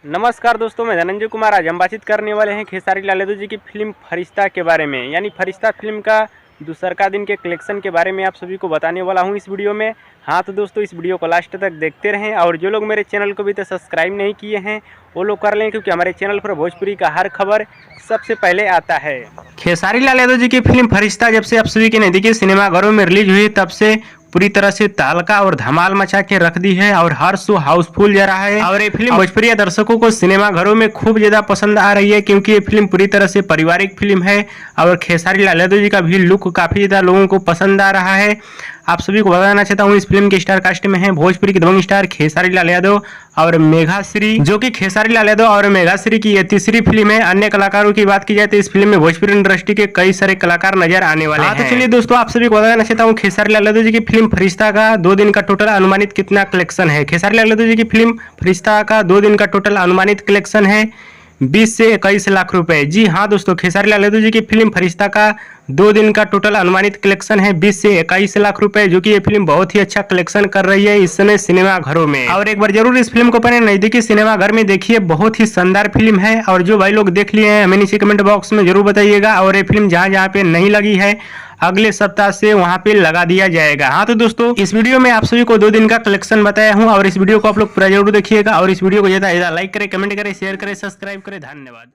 नमस्कार दोस्तों, मैं धनंजय कुमार। आज हम बातचीत करने वाले हैं खेसारी लाल यादव जी की फिल्म फरिश्ता के बारे में, यानी फरिश्ता फिल्म का दूसरा दिन के कलेक्शन के बारे में आप सभी को बताने वाला हूं इस वीडियो में। हाँ तो दोस्तों, इस वीडियो को लास्ट तक देखते रहें और जो लोग मेरे चैनल को अभी तक सब्सक्राइब नहीं किए हैं वो लोग कर लें, क्योंकि हमारे चैनल पर भोजपुरी का हर खबर सबसे पहले आता है। खेसारी लाल यादव जी की फिल्म फरिश्ता जब से आप सभी के नज़दीकी सिनेमाघरों में रिलीज हुई तब से पूरी तरह से तहलका और धमाल मचा के रख दी है और हर शो हाउसफुल जा रहा है। और ये फिल्म भोजपुरी दर्शकों को सिनेमा घरों में खूब ज्यादा पसंद आ रही है, क्योंकि ये फिल्म पूरी तरह से पारिवारिक फिल्म है और खेसारी लाल यादव जी का भी लुक काफी ज्यादा लोगों को पसंद आ रहा है। आप सभी को बताना चाहता हूँ, इस फिल्म के स्टार कास्ट में है भोजपुरी के दबंग स्टार खेसारी लाल यादव और मेघाश्री, जो कि खेसारी लाल यादव और मेघाश्री की यह तीसरी फिल्म है। अन्य कलाकारों की बात की जाए तो इस फिल्म में भोजपुरी इंडस्ट्री के कई सारे कलाकार नजर आने वाले हैं। तो चलिए दोस्तों, आप सभी को बताना चाहता हूँ खेसारी लाल यादव जी की फिल्म फरिश्ता का 2 दिन का टोटल अनुमानित कितना कलेक्शन है। खेसारी लाल यादव जी की फिल्म फरिश्ता का 2 दिन का टोटल अनुमानित कलेक्शन है 20 से 21 लाख रुपए। जी हाँ दोस्तों, खेसारी लाल यादव जी की फिल्म फरिश्ता का 2 दिन का टोटल अनुमानित कलेक्शन है 20 से 21 लाख रुपए, जो कि ये फिल्म बहुत ही अच्छा कलेक्शन कर रही है इस समय सिनेमा घरों में। और एक बार जरूर इस फिल्म को अपने नजदीकी सिनेमा घर में देखिए, बहुत ही शानदार फिल्म है। और जो भाई लोग देख लिए हैं हमें नीचे कमेंट बॉक्स में जरूर बताइएगा। और ये फिल्म जहाँ जहाँ पे नहीं लगी है अगले सप्ताह से वहां पे लगा दिया जाएगा। हाँ तो दोस्तों, इस वीडियो में आप सभी को 2 दिन का कलेक्शन बताया हूँ और इस वीडियो को आप लोग पूरा जरूर देखिएगा और इस वीडियो को ज्यादा लाइक करें, कमेंट करें, शेयर करें, सब्सक्राइब करें। धन्यवाद।